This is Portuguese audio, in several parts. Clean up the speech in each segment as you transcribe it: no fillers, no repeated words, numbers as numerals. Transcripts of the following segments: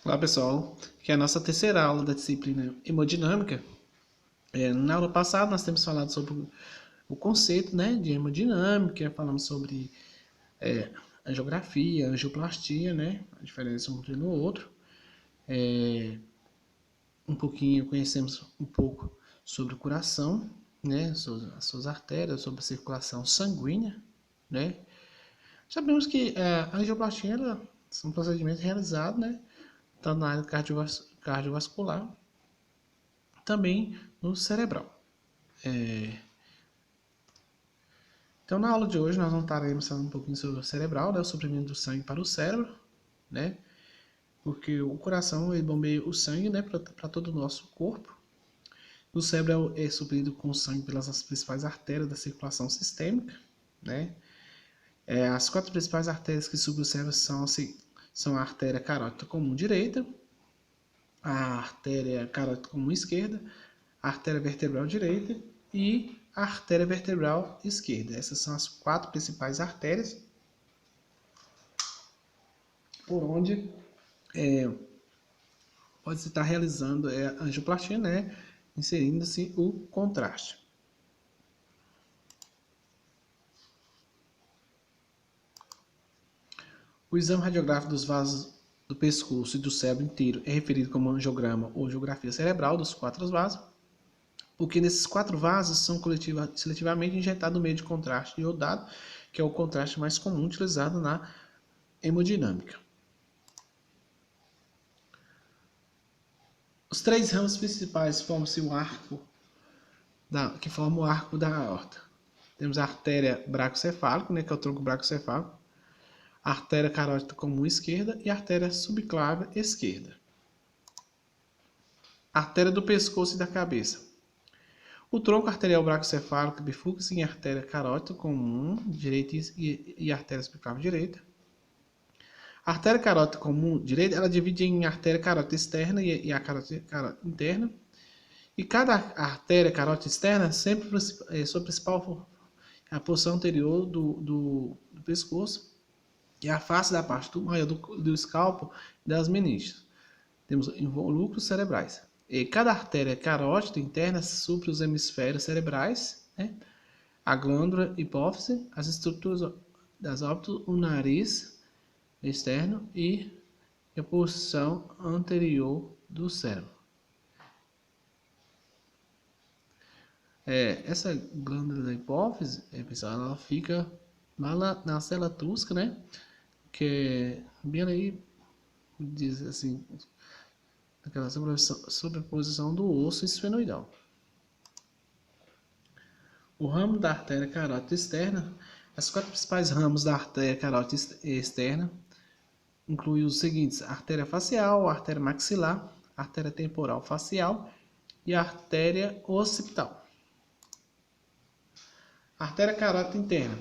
Olá pessoal, que é a nossa terceira aula da disciplina hemodinâmica. Na aula passada nós temos falado sobre o conceito, né, de hemodinâmica, falamos sobre angiografia, angioplastia, né, a diferença um no outro. Conhecemos um pouco sobre o coração, né, as suas artérias, sobre a circulação sanguínea, né. Sabemos que a angioplastia são procedimentos realizados, né, tanto na área cardiovascular, também no cerebral. Então, na aula de hoje, nós estaremos falando um pouquinho sobre o cerebral, né, o suprimento do sangue para o cérebro, né, porque o coração ele bombeia o sangue, né, para todo o nosso corpo. O cérebro é suprido com sangue pelas principais artérias da circulação sistêmica, né. As quatro principais artérias que suprem o cérebro são a artéria carótida comum direita, a artéria carótida comum esquerda, a artéria vertebral direita e a artéria vertebral esquerda. Essas são as quatro principais artérias por onde pode se estar realizando a angioplastia, né? Inserindo-se o contraste. O exame radiográfico dos vasos do pescoço e do cérebro inteiro é referido como angiograma ou angiografia cerebral dos quatro vasos, porque nesses quatro vasos são seletivamente injetados no meio de contraste iodado, que é o contraste mais comum utilizado na hemodinâmica. Os três ramos principais formam-se o arco, que forma o arco da aorta. Temos a artéria bracocefálica, né, que é o tronco bracocefálico, a artéria carótida comum esquerda e a artéria subclávia esquerda. Artéria do pescoço e da cabeça. O tronco arterial bracocefálico bifurca-se em artéria carótida comum direita e artéria subclávia direita. A artéria carótida comum direita, ela divide em artéria carótida externa e a carótida interna. E cada artéria carótida externa sempre sua principal a porção anterior do pescoço e a face da parte maior do escalpo e das meninges. Temos involúcros cerebrais. E cada artéria carótida interna supre os hemisférios cerebrais, né? A glândula hipófise, as estruturas das órbitas, o nariz externo e a porção anterior do cérebro. Essa glândula da hipófise, pessoal, ela fica lá na célula túsca, né? Que é bem aí, diz assim, aquela sobreposição do osso esfenoidal. O ramo da artéria carótida externa, as quatro principais ramos da artéria carótida externa incluem os seguintes: a artéria facial, a artéria maxilar, a artéria temporal facial e a artéria occipital. Artéria carótida interna.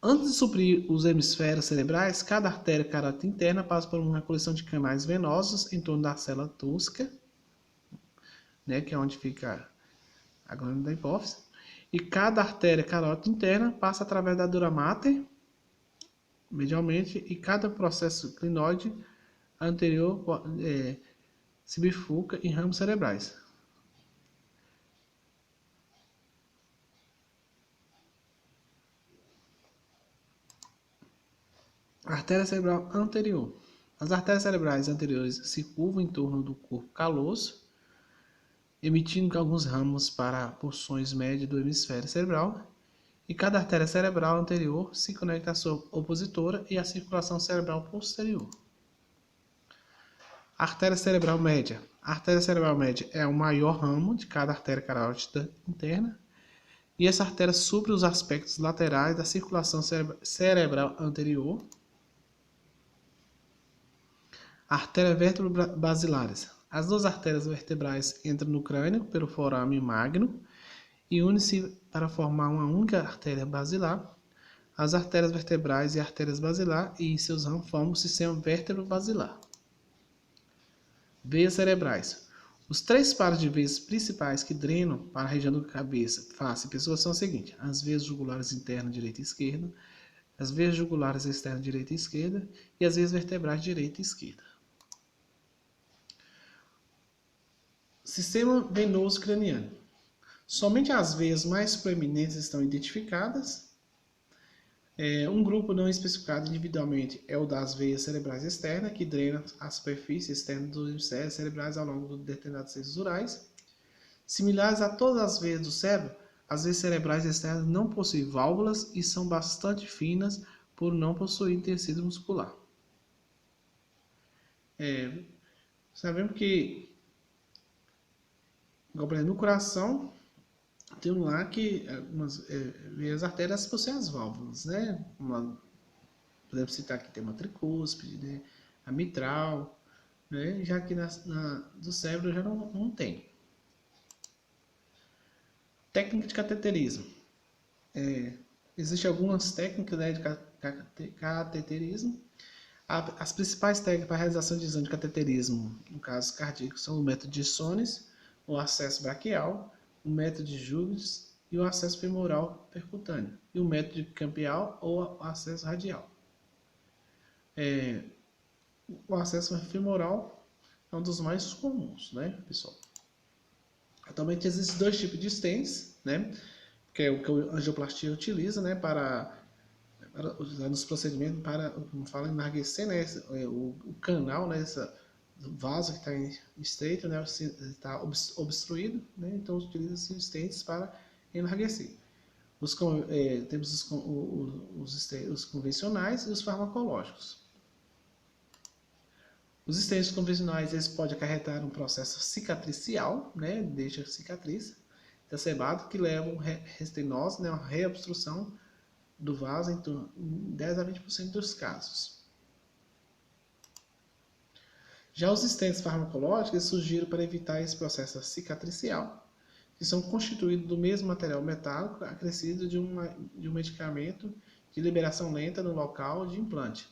Antes de suprir os hemisférios cerebrais, cada artéria carótida interna passa por uma coleção de canais venosos em torno da célula túsca, né, que é onde fica a glândula da hipófise, e cada artéria carótida interna passa através da dura mater, medialmente, e cada processo clinoide anterior se bifurca em ramos cerebrais. Artéria cerebral anterior. As artérias cerebrais anteriores se curvam em torno do corpo caloso, emitindo alguns ramos para porções médias do hemisfério cerebral, e cada artéria cerebral anterior se conecta à sua opositora e à circulação cerebral posterior. Artéria cerebral média. A artéria cerebral média é o maior ramo de cada artéria carótida interna, e essa artéria supre os aspectos laterais da circulação cerebral anterior. Artéria vertebro-basilares. As duas artérias vertebrais entram no crânio pelo forame magno e unem-se para formar uma única artéria basilar. As artérias vertebrais e artérias basilar e seus ramos formam o sistema vértebro-basilar. Veias cerebrais. Os três pares de veias principais que drenam para a região da cabeça, face e pescoço são os seguintes: as veias jugulares internas direita e esquerda, as veias jugulares externas direita e esquerda e as veias vertebrais direita e esquerda. Sistema venoso craniano. Somente as veias mais proeminentes estão identificadas. Um grupo não especificado individualmente é o das veias cerebrais externas, que drenam a superfície externa dos hemisférios cerebrais ao longo de determinados seios urais. Similares a todas as veias do cérebro, as veias cerebrais externas não possuem válvulas e são bastante finas por não possuir tecido muscular. Sabemos que, no coração, tem lá que algumas veias artérias possuem as válvulas, né? Podemos citar aqui tem uma tricúspide, né? A mitral, né? Já que do cérebro já não tem. Técnica de cateterismo. Existem algumas técnicas, né, de cateterismo. As principais técnicas para a realização de exame de cateterismo, no caso cardíaco, são o método de Sones, o acesso braquial, o método de Jugnes e o acesso femoral percutâneo, e o método de Campial ou acesso radial. O acesso femoral é um dos mais comuns, né, pessoal? Atualmente existem dois tipos de stents, né, que é o que a angioplastia utiliza, né, para nos procedimentos para, como fala, enlarguecer, né, o canal, né, do vaso que está estreito, né, está obstruído, né, então utiliza-se os stents para enlarguecer. Temos os convencionais e os farmacológicos. Os stents convencionais eles podem acarretar um processo cicatricial, né, deixa a cicatriz exacerbado, que leva a restenose, né, uma reobstrução do vaso em 10 a 20% dos casos. Já os stents farmacológicos surgiram para evitar esse processo cicatricial, que são constituídos do mesmo material metálico acrescido de um medicamento de liberação lenta no local de implante,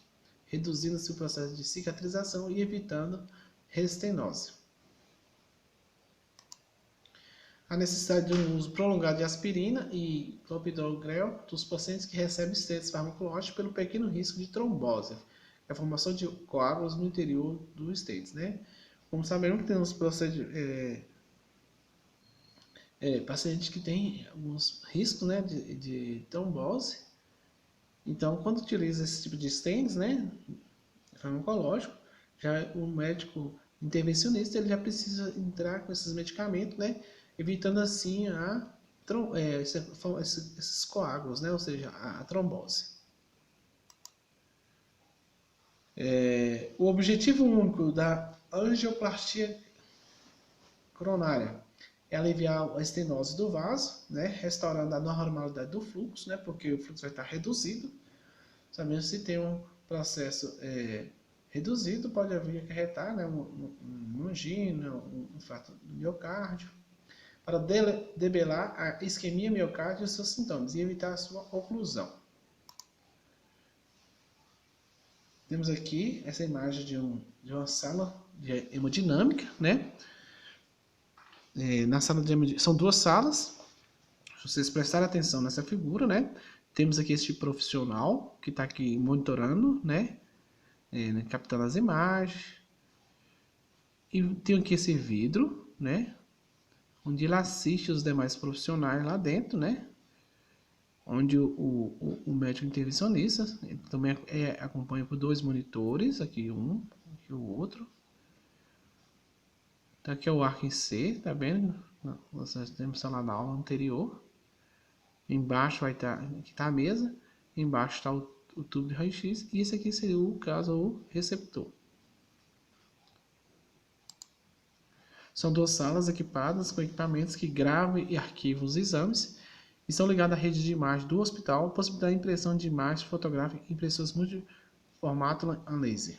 reduzindo-se o processo de cicatrização e evitando restenose. A necessidade de um uso prolongado de aspirina e clopidogrel dos pacientes que recebem stents farmacológicos pelo pequeno risco de trombose, que é a formação de coágulos no interior dos stents, né? Como sabemos que temos pacientes que têm alguns riscos, né, de trombose. Então, quando utiliza esse tipo de stents, né, farmacológico, já o médico intervencionista ele já precisa entrar com esses medicamentos, né, evitando assim esses coágulos, né, ou seja, a trombose. O objetivo único da angioplastia coronária é aliviar a estenose do vaso, né, restaurando a normalidade do fluxo, né, porque o fluxo vai estar reduzido. Sabemos se tem um processo reduzido, pode haver acarretar, né, uma angina, um infarto do miocárdio, para debelar a isquemia miocárdia e os seus sintomas e evitar a sua oclusão. Temos aqui essa imagem de uma sala de hemodinâmica, né? Na sala de hemodinâmica, são duas salas. Se vocês prestarem atenção nessa figura, né? Temos aqui este profissional que está aqui monitorando, né? Captando as imagens. E tem aqui esse vidro, né? Onde ele assiste os demais profissionais lá dentro, né? Onde o médico intervencionista também acompanha por dois monitores, aqui um, aqui o outro. Então aqui é o arco em C, tá vendo? Nós temos lá na aula anterior. Embaixo vai estar, aqui está a mesa, embaixo está o tubo de raio-x e esse aqui seria o caso o receptor. São duas salas equipadas com equipamentos que gravam e arquivam os exames e são ligadas à rede de imagem do hospital, possibilitando a impressão de imagens fotográficas em impressoras multiformato a laser.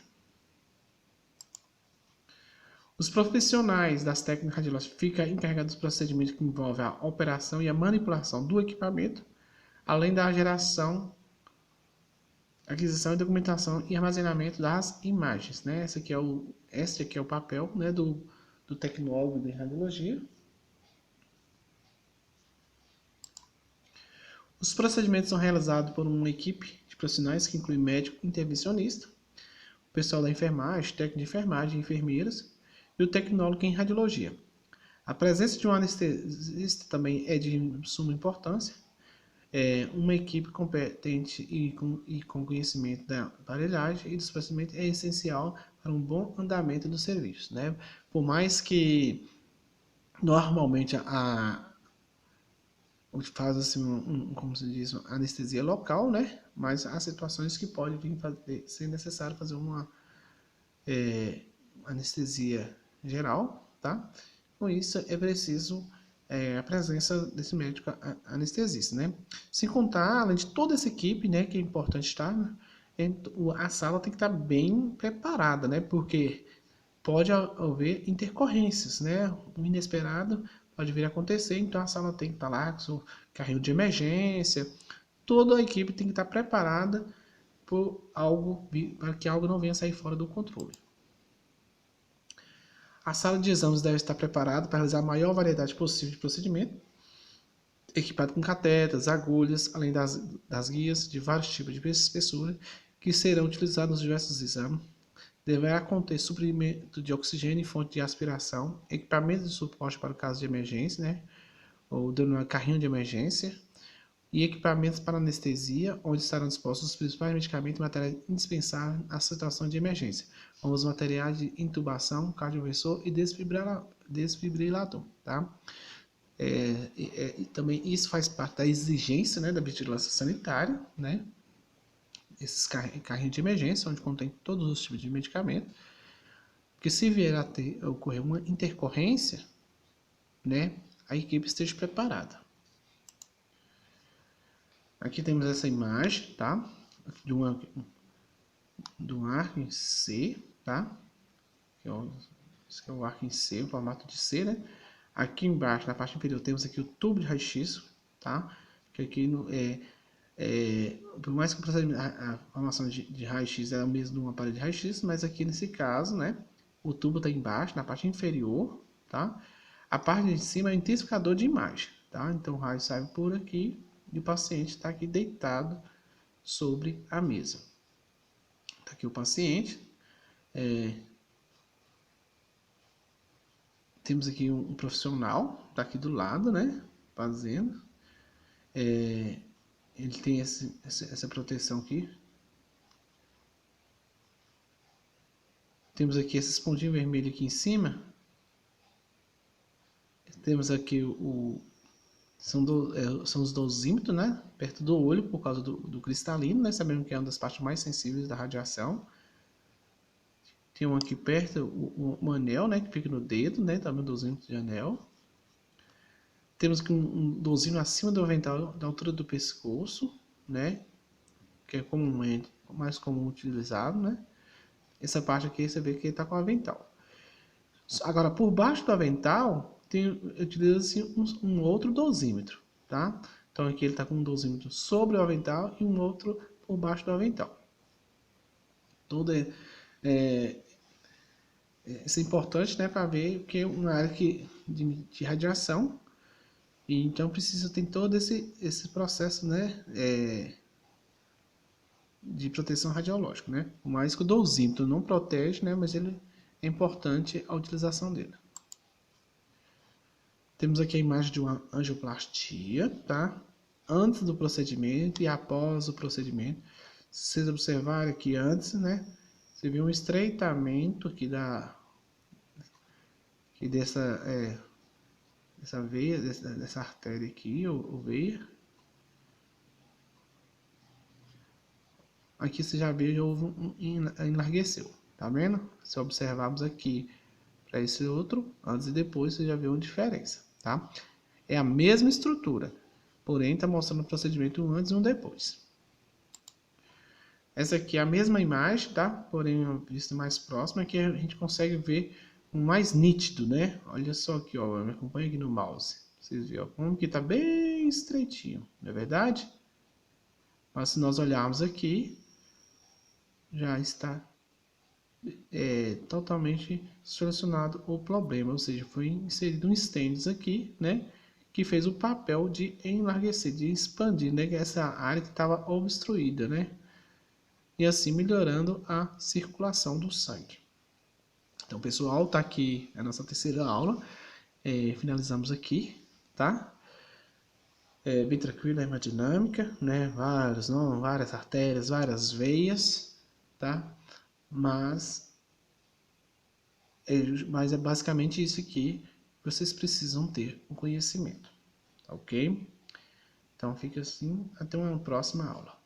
Os profissionais das técnicas radiológicas ficam encarregados dos procedimentos que envolvem a operação e a manipulação do equipamento, além da geração, aquisição e documentação e armazenamento das imagens, né? Esse aqui é o papel, né, do tecnólogo de radiologia. Os procedimentos são realizados por uma equipe de profissionais que inclui médico intervencionista, o pessoal da enfermagem, técnico de enfermagem, enfermeiras e o tecnólogo em radiologia. A presença de um anestesista também é de suma importância. Uma equipe competente e com conhecimento da aparelhagem e do procedimento é essencial para um bom andamento do serviço, né? Por mais que normalmente faz assim como se diz, uma anestesia local, né? Mas há situações que pode ser necessário fazer uma anestesia geral, tá? Com isso é preciso a presença desse médico anestesista, né? Sem contar, além de toda essa equipe, né, que é importante estar, a sala tem que estar bem preparada, né? Porque pode haver intercorrências, né? O inesperado pode vir a acontecer, então a sala tem que estar lá com seu carrinho de emergência. Toda a equipe tem que estar preparada para que algo não venha sair fora do controle. A sala de exames deve estar preparada para realizar a maior variedade possível de procedimento, equipado com catetas, agulhas, além das guias de vários tipos de espessura que serão utilizados nos diversos exames. Deverá conter suprimento de oxigênio e fonte de aspiração, equipamento de suporte para o caso de emergência, né, ou denominado carrinho de emergência, e equipamentos para anestesia, onde estarão dispostos os principais medicamentos e materiais indispensáveis à situação de emergência, como os materiais de intubação, cardioversor e desfibrilador, tá? E também isso faz parte da exigência, né, da vigilância sanitária, né? Esses carrinhos de emergência, onde contém todos os tipos de medicamento, porque se vier a ocorrer uma intercorrência, né, a equipe esteja preparada. Aqui temos essa imagem, tá? De um arco em C, tá? Esse aqui é o arco em C, o formato de C, né? Aqui embaixo, na parte inferior, temos aqui o tubo de raio-x, tá? Que aqui por mais que a formação de raio-x é o mesmo de um aparelho de raio-x, mas aqui nesse caso, né? O tubo está embaixo, na parte inferior, tá? A parte de cima é o intensificador de imagem, tá? Então o raio sai por aqui e o paciente está aqui deitado sobre a mesa. Está aqui o paciente. Temos aqui um profissional, está aqui do lado, né? Fazendo. Ele tem essa proteção aqui. Temos aqui esses pontinhos vermelhos aqui em cima. Temos aqui são os dosímetros, né? Perto do olho, por causa do cristalino, né? Sabendo que é uma das partes mais sensíveis da radiação. Tem um aqui perto, o anel, né? Que fica no dedo, né? Também o dosímetro de anel. Temos aqui um dosímetro acima do avental, da altura do pescoço, né? Que é mais comum utilizado, né? Essa parte aqui você vê que ele está com o avental. Agora, por baixo do avental, utiliza-se um outro dosímetro, tá? Então aqui ele está com um dosímetro sobre o avental e um outro por baixo do avental. Isso é importante, né, para ver que é uma área de radiação, e então precisa ter todo esse processo, né, de proteção radiológica, né? Por mais que o dosímetro não protege, né, mas ele é importante a utilização dele. Temos aqui a imagem de uma angioplastia, tá? Antes do procedimento e após o procedimento. Se vocês observarem aqui antes, né? Você vê um estreitamento aqui dessa veia, dessa artéria aqui, ou veia. Aqui você já vê que houve enlargueceu, tá vendo? Se observarmos aqui para esse outro, antes e depois, você já vê uma diferença, tá? É a mesma estrutura, porém está mostrando o procedimento um antes e um depois. Essa aqui é a mesma imagem, tá? Porém, uma vista mais próxima, que a gente consegue ver um mais nítido, né? Olha só aqui, ó, me acompanha aqui no mouse. Vocês viram como que tá bem estreitinho, não é verdade? Mas se nós olharmos aqui, já está totalmente solucionado o problema, ou seja, foi inserido um stents aqui, né? Que fez o papel de enlarguecer, de expandir, né? Essa área que estava obstruída, né? E assim melhorando a circulação do sangue. Então, pessoal, tá aqui a nossa terceira aula. finalizamos aqui, tá? Bem tranquilo a hemodinâmica, né? Várias artérias, várias veias, tá? Mas é basicamente isso aqui que vocês precisam ter o conhecimento, tá ok? Então fica assim, até uma próxima aula.